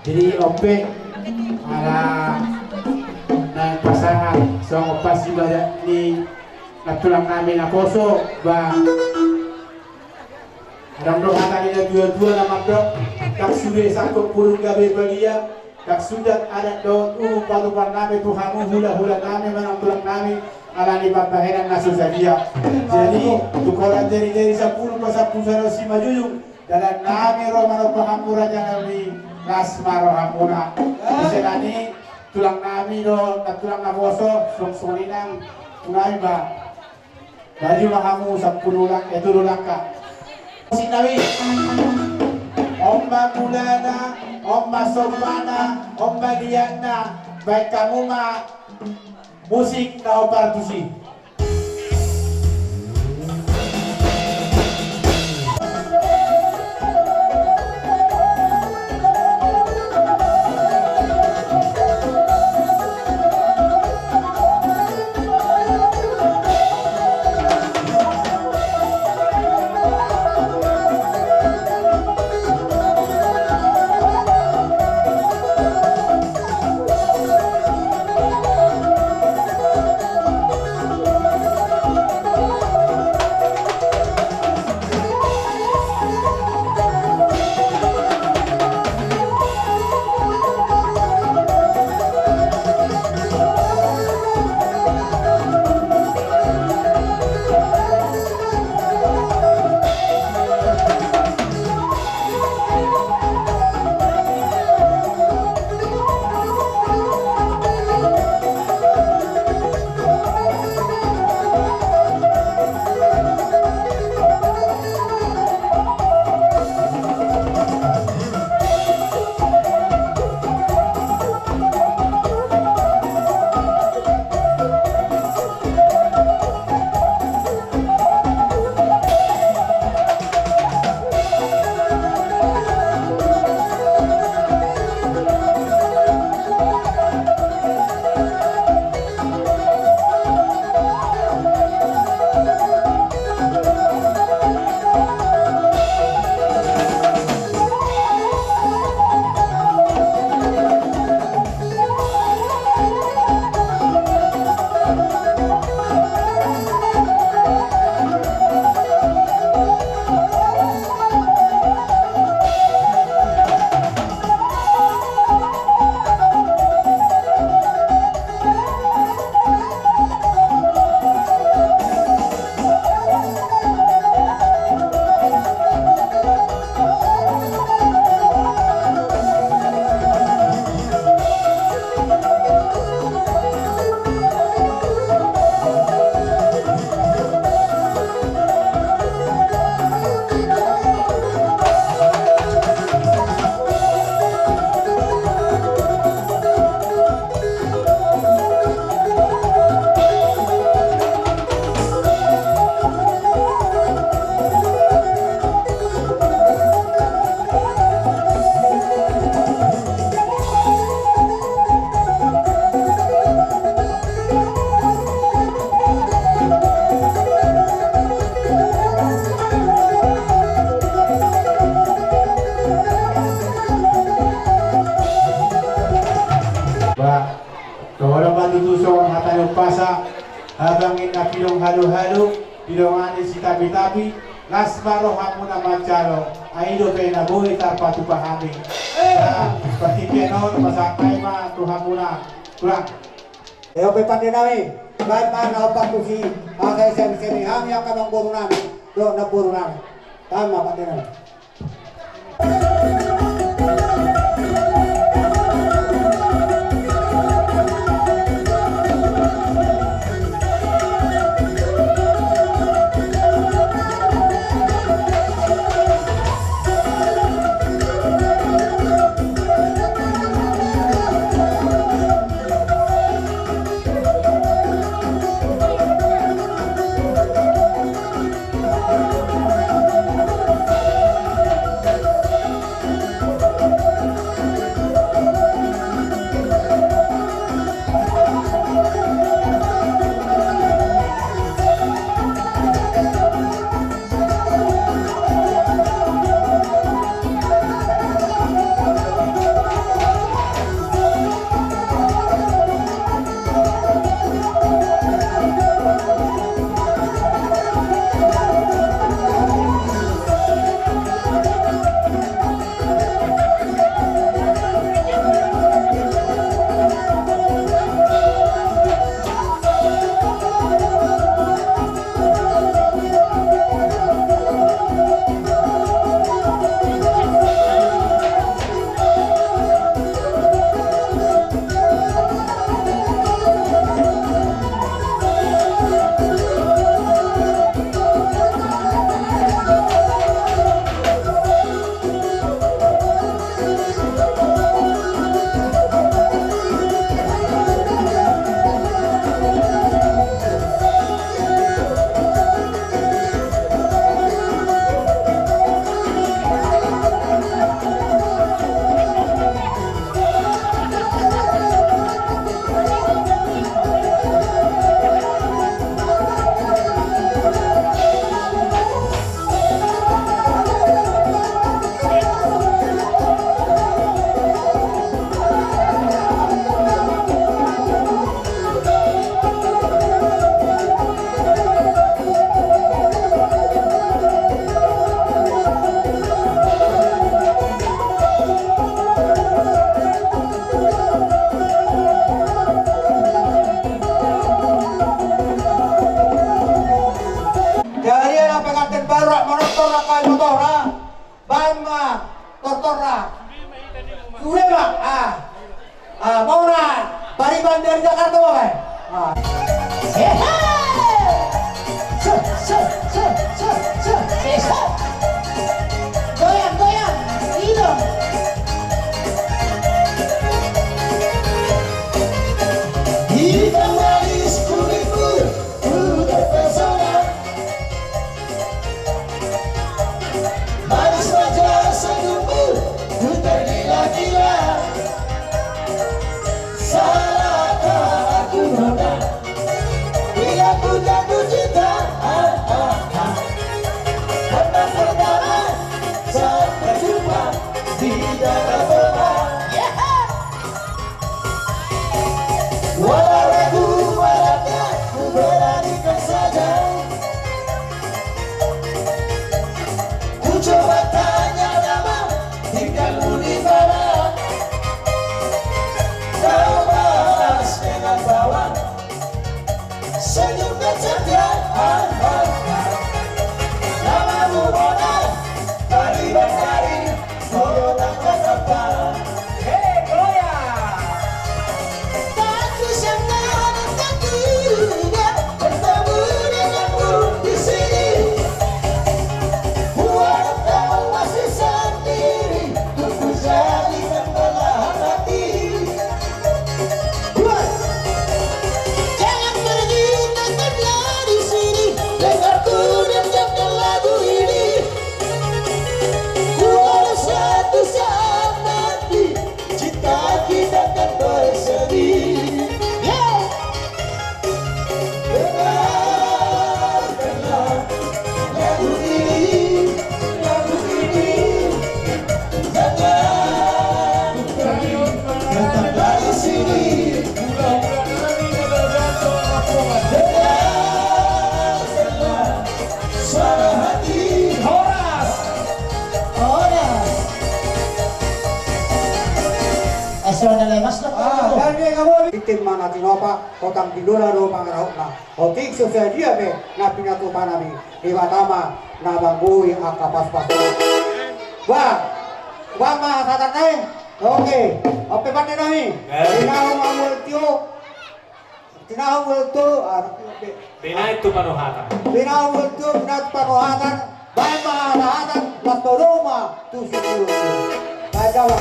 Jadi ope ala na pasangan so opas ibadah ni natulang namin na poso ba adam do kata ni dua-dua nama dok tak sudah sakit pulung gabe bagia tak sudah ada do padukan nami Tuhanmu hula-hula nami manang tulang nami ala ni babaheran naso sadia jadi tukoran dari 10 ke 10 si majuyung dalam nami romano pahamura jangan ni nasmaro hamuna isenani tulang nami do tulang naboso song-songinang tunay ba baju mahamu 10 lang itu langka sinawi Omba Mulana Omba Sobana Omba Diana baik kamu mah musik kau partusi habangin na pilong halo-halo pilongan si tabi-tabi nasmaro hamuna mancalo aido kay nabuhi tarpatu pahami seperti piano masakay ma tuhamuna kurang Eo pe pati nami baik mana opak tusi akai semi hami akan mengburu nami do na buru nami tama pati nami Tortora. Sudah bang, mau na, Bariban dari Jakarta bang. Goyang, goyang, hidung. Hitam manis kulitmu, ku terpesona. Manis wajah senyummu, ku tergila-gila. Salahkah aku nona, bila ku jatuh cinta? Karena pertama saat berjumpa di dalam rumah. Walau ragu padanya, ku beranikan saja. Ku coba tanya nama, tinggalmu di mana? Kau balas dengan tawa, senyum dan setia. Namamu mana? Bariban dari Toyota Jakarta. Tak sangka dan tidak bertemu denganmu di sini. Walau kau masih sendiri, untuk ku jadikan belahan hati. Jangan pergi, tetaplah di sini. Dengarku dan jangan lagu ini. Walau suatu saat nanti cinta kita akan berseri. Dengarkanlah lagu ini, lagu ini. Jangan tetaplah di sini. Dengarkanlah suara hati. Horas. Esok na lemas na Dan dia kamu itim mana tinopa, kotang tidola do pangarahok na. Otik sosial dia be, na pinatu panami, iwatama, na banggui akapas-pas. Wah, mah satat naik. Oke, oke pandai nami. Tinau multio, tinau multu, Pinaitu panuhatan. tinau multu, pinat panuhatan, baik mahatan, latoloma, tujuh. Baik jawab.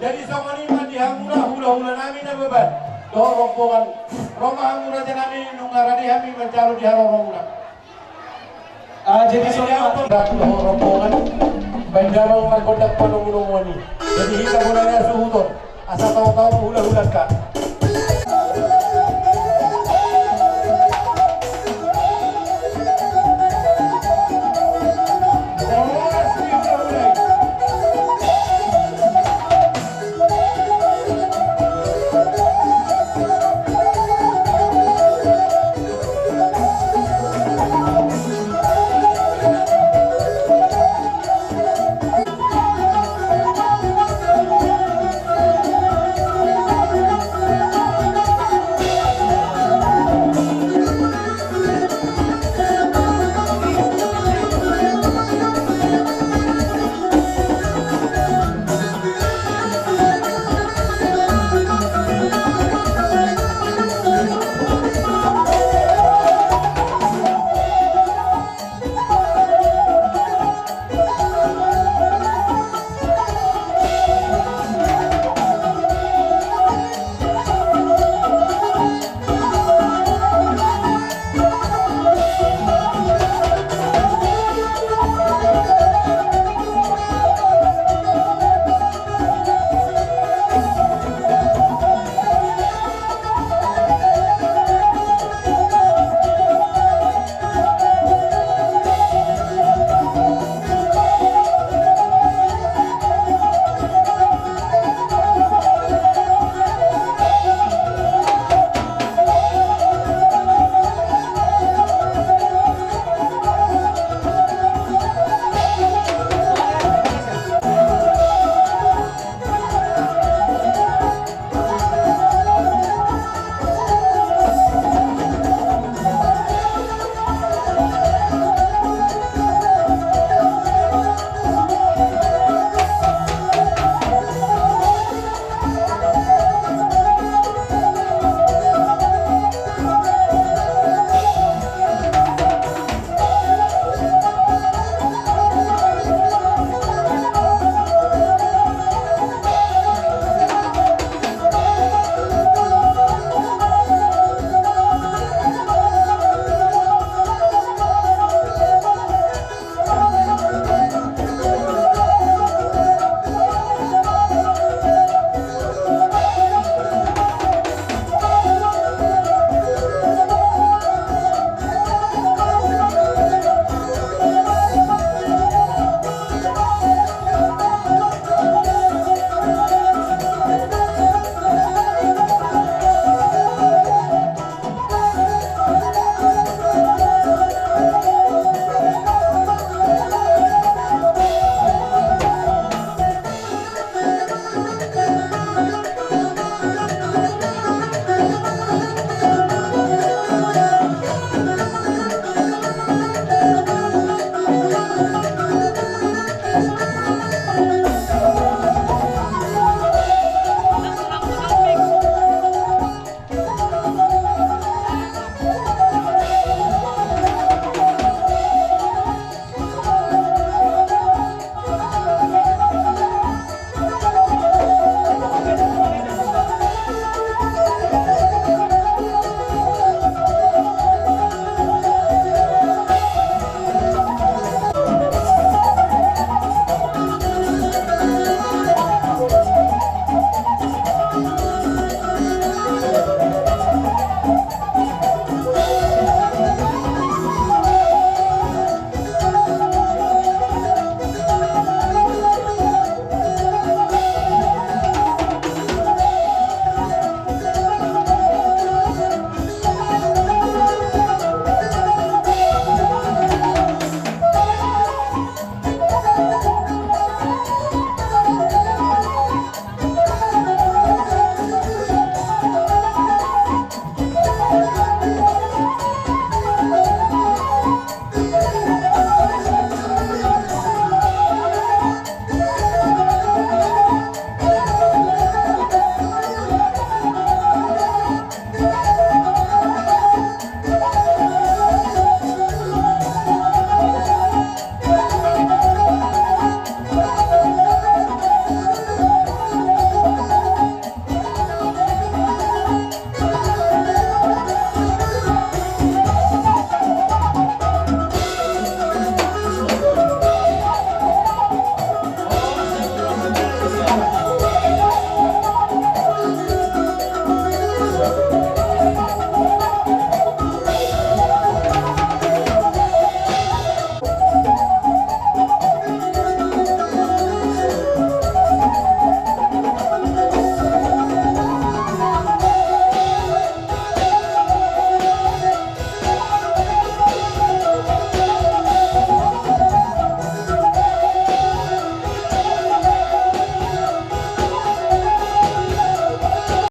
Jadi sama lima di hula nami na beban. Doh rombongan Roma hamura nami nungarani hami mencari di rombongan. Jadi soalnya doh rombongan benjarong magkodak panungunong wani. Jadi hita hula na suhuton. Asa tahu-tahu hula-hula ka.